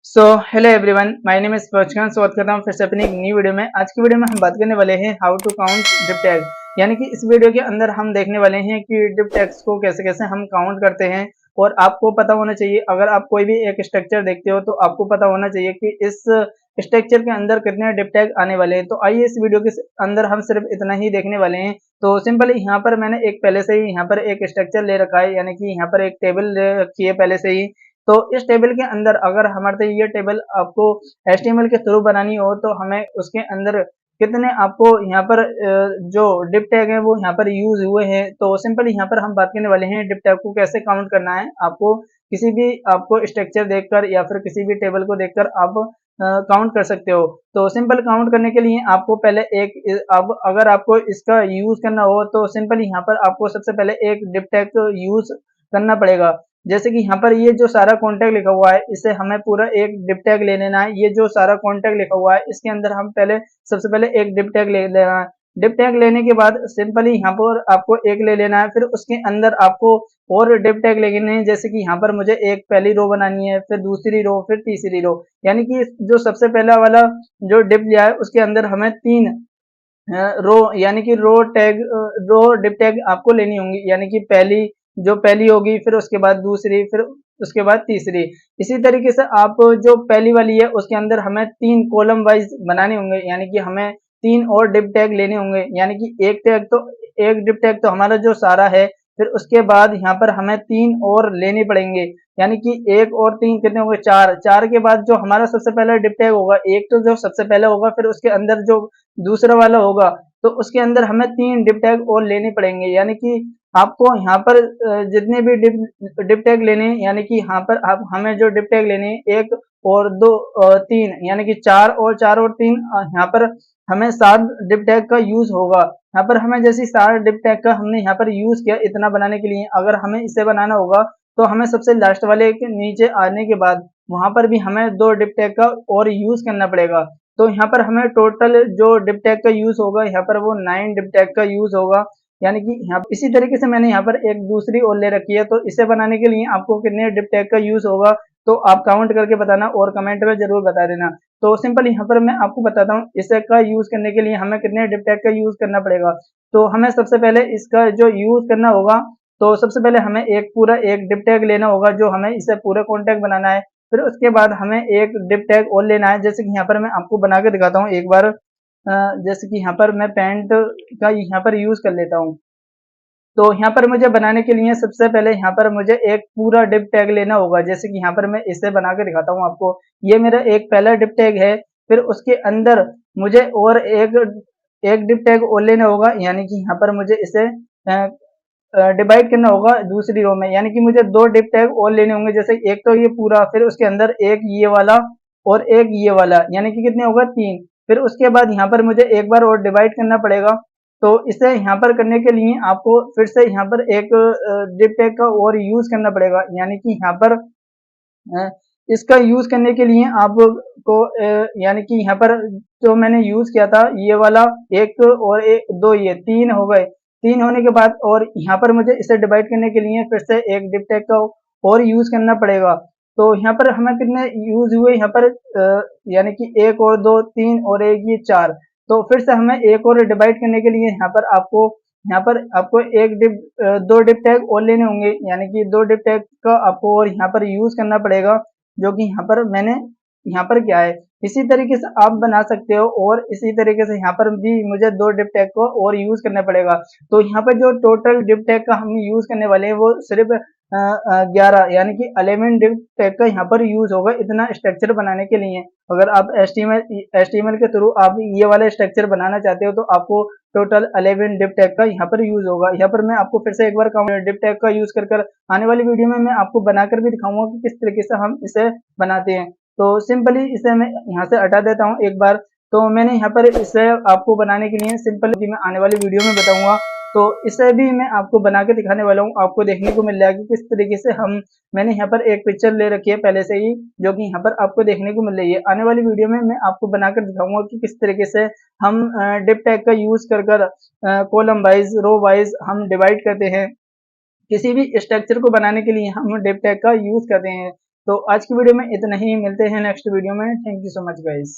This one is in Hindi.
So hello everyone, my name is फर्जखान। स्वागत करता हूँ फिर से अपनी एक न्यू वीडियो में। आज की वीडियो में हम बात करने वाले हैं how to count dip tag. यानी कि इस वीडियो के अंदर हम देखने वाले हैं कि डिप टैग्स को कैसे कैसे हम काउंट करते हैं। और आपको पता होना चाहिए, अगर आप कोई भी एक स्ट्रक्चर देखते हो तो आपको पता होना चाहिए कि इस स्ट्रक्चर के अंदर कितने डिप टैग आने वाले हैं। तो आइए इस वीडियो के अंदर हम सिर्फ इतना ही देखने वाले हैं। तो सिंपली यहाँ पर मैंने एक पहले से ही यहाँ पर एक स्ट्रक्चर ले रखा है, यानी कि यहाँ पर एक टेबल ले रखी है पहले से ही। तो इस टेबल के अंदर अगर हमारे ये टेबल आपको HTML के थ्रू बनानी हो तो हमें उसके अंदर कितने आपको यहाँ पर जो डिप टैग है वो यहाँ पर यूज हुए हैं। तो सिंपल यहाँ पर हम बात करने वाले हैं डिप टैग को कैसे काउंट करना है। आपको किसी भी आपको स्ट्रक्चर देखकर या फिर किसी भी टेबल को देखकर आप काउंट कर सकते हो। तो सिंपल काउंट करने के लिए आपको पहले एक अब अगर आपको इसका यूज करना हो तो सिंपल यहाँ पर आपको सबसे पहले एक डिप टैग यूज करना पड़ेगा। जैसे कि यहाँ पर ये जो सारा कॉन्टैक्ट लिखा हुआ है इसे हमें पूरा एक डिप टैग ले लेना है। ये जो सारा कॉन्टैक्ट लिखा हुआ है इसके अंदर हम पहले सबसे पहले एक डिप टैग ले लेना है। डिप टैग लेने के बाद सिंपली यहाँ पर आपको एक ले लेना है, फिर उसके अंदर आपको और डिप टैग लेने हैं। जैसे कि यहाँ पर मुझे एक पहली रो बनानी है, फिर दूसरी रो, फिर तीसरी रो। यानी कि जो सबसे पहला वाला जो डिप लिया है उसके अंदर हमें तीन रो यानी कि रो डिप टैग आपको लेनी होंगी। यानी कि पहली होगी, फिर उसके बाद दूसरी, फिर उसके बाद तीसरी। इसी तरीके से आप जो पहली वाली है उसके अंदर हमें तीन कॉलम वाइज बनाने होंगे। यानी कि हमें तीन और डिप टैग लेने होंगे। यानी कि एक डिप टैग तो हमारा जो सारा है, फिर उसके बाद यहाँ पर हमें तीन और लेने पड़ेंगे। यानी कि एक और तीन कितने होंगे, चार। चार के बाद जो हमारा सबसे पहला डिप टैग होगा, एक तो जो सबसे पहले होगा, फिर उसके अंदर जो दूसरा वाला होगा तो उसके अंदर हमें तीन डिप टैग और लेने पड़ेंगे। यानी कि आपको यहाँ पर जितने भी डिप टैग लेने हैं, यानी कि यहाँ पर आप हमें जो डिप टैग लेने हैं एक और दो तीन, यानी कि चार और तीन, यहाँ पर हमें सात डिप टैग का यूज होगा। यहाँ पर हमें जैसे सात डिप टैग का हमने यहाँ पर यूज किया इतना बनाने के लिए, अगर हमें इसे बनाना होगा तो हमें सबसे लास्ट वाले के नीचे आने के बाद वहां पर भी हमें दो डिप टैग का और यूज करना पड़ेगा। तो यहाँ पर हमें टोटल जो डिप टैग का यूज होगा यहाँ पर वो 9 डिप टैग का यूज होगा। यानी कि यहाँ इसी तरीके से मैंने यहाँ पर एक दूसरी और ले रखी है। तो इसे बनाने के लिए आपको कितने डिप टैग का यूज होगा तो आप काउंट करके बताना और कमेंट में जरूर बता देना। तो सिंपल यहाँ पर मैं आपको बताता हूँ इसे का यूज करने के लिए हमें कितने डिप टैग का यूज करना पड़ेगा। तो हमें सबसे पहले इसका जो यूज करना होगा, तो सबसे पहले हमें एक डिप टैग लेना होगा जो हमें इसे पूरा कॉन्टैक्ट बनाना है। फिर उसके बाद हमें एक डिप टैग और लेना है। जैसे कि यहाँ पर मैं आपको बना के दिखाता हूँ एक बार। जैसे कि यहाँ पर मैं पैंट का यहाँ पर यूज कर लेता हूँ। तो यहाँ पर मुझे बनाने के लिए सबसे पहले यहाँ पर मुझे एक पूरा डिप टैग लेना होगा। जैसे कि यहाँ पर मैं इसे बना के दिखाता हूँ आपको। ये मेरा एक पहला डिप टैग है। फिर उसके अंदर मुझे और एक डिप टैग और लेना होगा। यानी कि यहाँ पर मुझे इसे डिवाइड करना होगा दूसरी रो में। यानी कि मुझे दो डिप टैग और लेने होंगे। जैसे एक तो ये पूरा, फिर उसके अंदर एक ये वाला और एक ये वाला, यानी कि कितने होगा, तीन। फिर उसके बाद यहाँ पर मुझे एक बार और डिवाइड करना पड़ेगा। तो इसे यहाँ पर करने के लिए आपको फिर से यहाँ पर एक डिप टैग का और यूज करना पड़ेगा। यानी कि यहाँ पर अ, इसका यूज करने के लिए आपको यानी कि यहाँ पर जो मैंने यूज किया था ये वाला एक और एक दो, ये तीन हो गए। तीन होने के बाद और यहाँ पर मुझे इसे डिवाइड करने के लिए फिर से एक डिप टैग का और यूज करना पड़ेगा। तो यहाँ पर हमें कितने यूज हुए यहाँ पर, यानी कि एक और दो, तीन और एक, ये चार। तो फिर से हमें एक और डिवाइड करने के लिए यहाँ पर आपको दो डिप टैग और लेने होंगे। यानी कि दो डिप टैग का आपको और यहाँ पर यूज करना पड़ेगा, जो कि यहाँ पर मैंने यहाँ पर क्या है। इसी तरीके से आप बना सकते हो और इसी तरीके से यहाँ पर भी मुझे दो डिप टैग को और यूज करना पड़ेगा। तो यहाँ पर जो टोटल डिप टैग का हम यूज करने वाले हैं वो सिर्फ 11, यानी कि 11 डिप टैग का यहाँ पर यूज होगा इतना स्ट्रक्चर बनाने के लिए। अगर आप HTML के थ्रू आप ये वाला स्ट्रक्चर बनाना चाहते हो तो आपको टोटल 11 डिप टैग का यहाँ पर यूज होगा। यहाँ पर मैं आपको फिर से एक बार डिप टैग का यूज कर आने वाली वीडियो में मैं आपको बनाकर भी दिखाऊंगा कि किस तरीके से हम इसे बनाते हैं। तो सिंपली इसे मैं यहाँ से हटा देता हूँ एक बार। तो मैंने यहाँ पर इसे आपको बनाने के लिए सिंपल मैं आने वाली वीडियो में बताऊंगा। तो इसे भी मैं आपको बना के दिखाने वाला हूँ। आपको देखने को मिल जाएगा कि किस तरीके से मैंने यहाँ पर एक पिक्चर ले रखी है पहले से ही, जो कि यहाँ पर आपको देखने को मिल रही है। आने वाली वीडियो में मैं आपको बनाकर दिखाऊंगा कि किस तरीके से हम डिप टैग का यूज कर कॉलम वाइज, रो वाइज हम डिवाइड करते हैं। किसी भी स्ट्रक्चर को बनाने के लिए हम डिप टैग का यूज करते हैं। तो आज की वीडियो में इतना ही, मिलते हैं नेक्स्ट वीडियो में। Thank you so much guys.